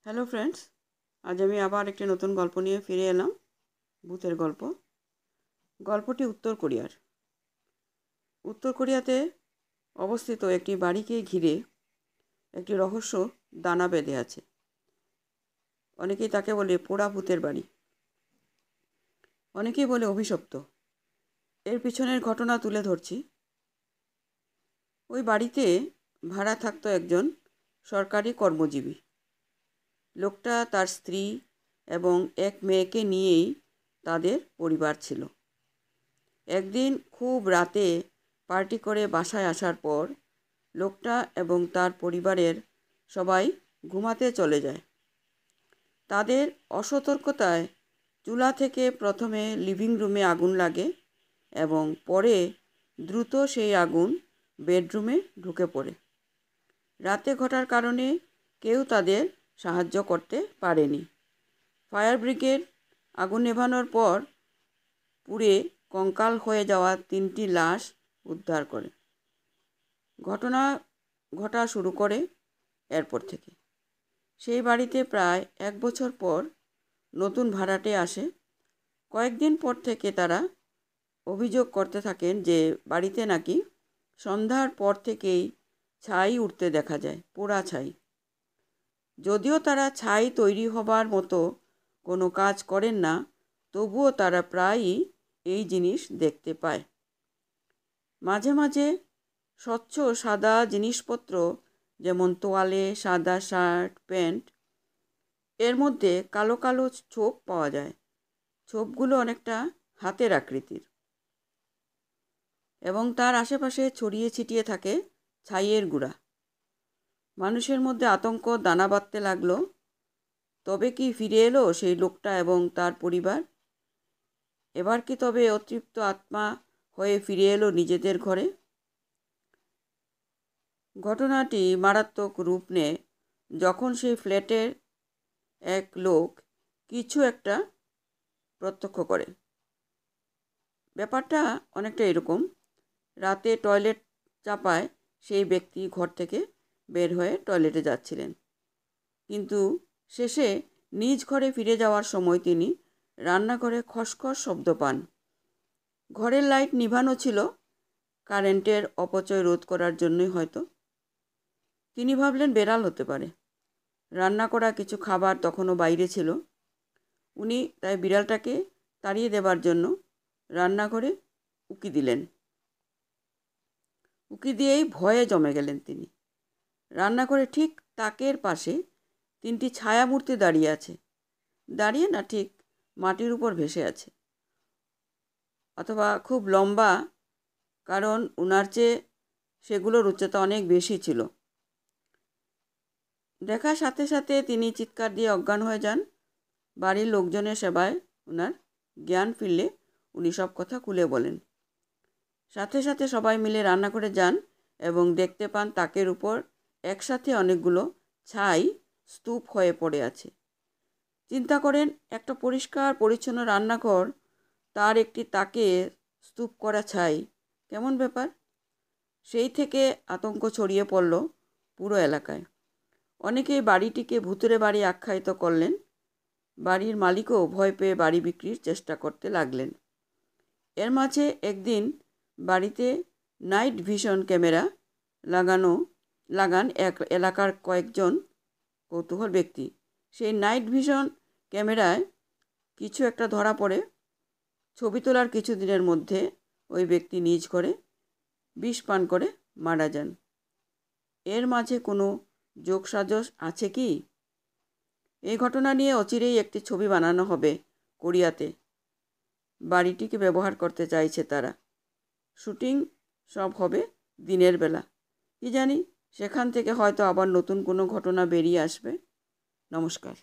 Hello friends, আজ আমি আবার একটি নতুন গল্প নিয়ে ফিরে এলাম। ভূতের গল্প। গল্পটি উত্তর কোরিয়াতে অবস্থিত একটি বাড়িকে ঘিরে একটি রহস্য দানা বেঁধে আছে। অনেকেই তাকে বলে পোড়া ভূতের বাড়ি, অনেকেই বলে অভিশপ্ত। এর পিছনের ঘটনা তুলে ধরছি। ওই বাড়িতে ভাড়া থাকতো একজন সরকারি কর্মজীবী। লোকটা তার স্ত্রী এবং এক মেয়েকে নিয়েই তাদের পরিবার ছিল। একদিন খুব রাতে পার্টি করে বাসায় আসার পর লোকটা এবং তার পরিবারের সবাই ঘুমাতে চলে যায়। তাদের অসতর্কতায় চুলা থেকে প্রথমে লিভিং রুমে আগুন লাগে এবং পরে দ্রুত সেই আগুন বেডরুমে ঢুকে পড়ে। রাতে ঘটার কারণে কেউ তাদের সাহায্য করতে পারেনি। ফায়ার ব্রিগেড আগুন নেভানোর পর পুড়ে কঙ্কাল হয়ে যাওয়া 3টি লাশ উদ্ধার করে। ঘটনা ঘটা শুরু করে এরপর থেকে। সেই বাড়িতে প্রায় 1 বছর পর নতুন ভাড়াটে আসে। কয়েকদিন পর থেকে তারা অভিযোগ করতে থাকেন যে বাড়িতে নাকি সন্ধ্যার পর থেকেই ছাই উঠতে দেখা যায়, পোড়া ছাই। যদিও তারা ছাই তৈরি হবার মতো কোনো কাজ করেন না, তবুও তারা প্রায়ই এই জিনিস দেখতে পায়। মাঝে মাঝে স্বচ্ছ সাদা জিনিসপত্র, যেমন তোয়ালে, সাদা শার্ট, প্যান্ট, এর মধ্যে কালো কালো ছোপ পাওয়া যায়। ছোপগুলো অনেকটা হাতের আকৃতির এবং তার আশেপাশে ছড়িয়ে ছিটিয়ে থাকে ছাইয়ের গুঁড়া। মানুষের মধ্যে আতঙ্ক দানা বাঁধতে লাগলো। তবে কি ফিরে এলো সেই লোকটা এবং তার পরিবার? এবার কি তবে অতৃপ্ত আত্মা হয়ে ফিরে এলো নিজেদের ঘরে? ঘটনাটি মারাত্মক রূপ নেয় যখন সেই ফ্ল্যাটের এক লোক কিছু একটা প্রত্যক্ষ করে। ব্যাপারটা অনেকটা এরকম: রাতে টয়লেট চাপায় সেই ব্যক্তি ঘর থেকে বের হয়ে টয়লেটে যাচ্ছিলেন, কিন্তু শেষে নিজ ঘরে ফিরে যাওয়ার সময় তিনি রান্নাঘরে খসখস শব্দ পান। ঘরের লাইট নিভানো ছিল, কারেন্টের অপচয় রোধ করার জন্যই হয়তো। তিনি ভাবলেন বেড়াল হতে পারে। রান্না করা কিছু খাবার তখনও বাইরে ছিল। উনি তাই বিড়ালটাকে তাড়িয়ে দেবার জন্য রান্নাঘরে উকি দিলেন। উকি দিয়েই ভয়ে জমে গেলেন তিনি। রান্নাঘরে ঠিক তাকের পাশে 3টি ছায়ামূর্তি দাঁড়িয়ে আছে। দাঁড়িয়ে না, ঠিক মাটির উপর ভেসে আছে, অথবা খুব লম্বা, কারণ উনার চেয়ে সেগুলোর উচ্চতা অনেক বেশি ছিল। দেখার সাথে সাথে তিনি চিৎকার দিয়ে অজ্ঞান হয়ে যান। বাড়ির লোকজনের সেবায় উনার জ্ঞান ফিরলে উনি সব কথা খুলে বলেন। সাথে সাথে সবাই মিলে রান্নাঘরে যান এবং দেখতে পান তাকের উপর একসাথে অনেকগুলো ছাই স্তূপ হয়ে পড়ে আছে। চিন্তা করেন, একটা পরিষ্কার পরিচ্ছন্ন রান্নাঘর, তার একটি তাকে স্তূপ করা ছাই, কেমন ব্যাপার? সেই থেকে আতঙ্ক ছড়িয়ে পড়ল পুরো এলাকায়। অনেকেই বাড়িটিকে ভূতুড়ে বাড়ি আখ্যায়িত করলেন। বাড়ির মালিকও ভয় পেয়ে বাড়ি বিক্রির চেষ্টা করতে লাগলেন। এর মাঝে একদিন বাড়িতে নাইট ভিশন ক্যামেরা লাগান এক এলাকার কয়েকজন কৌতূহল ব্যক্তি। সেই নাইট ভিশন ক্যামেরায় কিছু একটা ধরা পড়ে। ছবি তোলার কিছুদিনের মধ্যে ওই ব্যক্তি নিজ ঘরে বিষ পান করে মারা যান। এর মাঝে কোনো যোগসাজশ আছে কি? এই ঘটনা নিয়ে অচিরেই একটি ছবি বানানো হবে কোরিয়াতে। বাড়িটিকে ব্যবহার করতে চাইছে তারা। শুটিং সব হবে দিনের বেলা। কি জানি, সেখান থেকে হয়তো আবার নতুন কোনো ঘটনা বেরিয়ে আসবে। নমস্কার।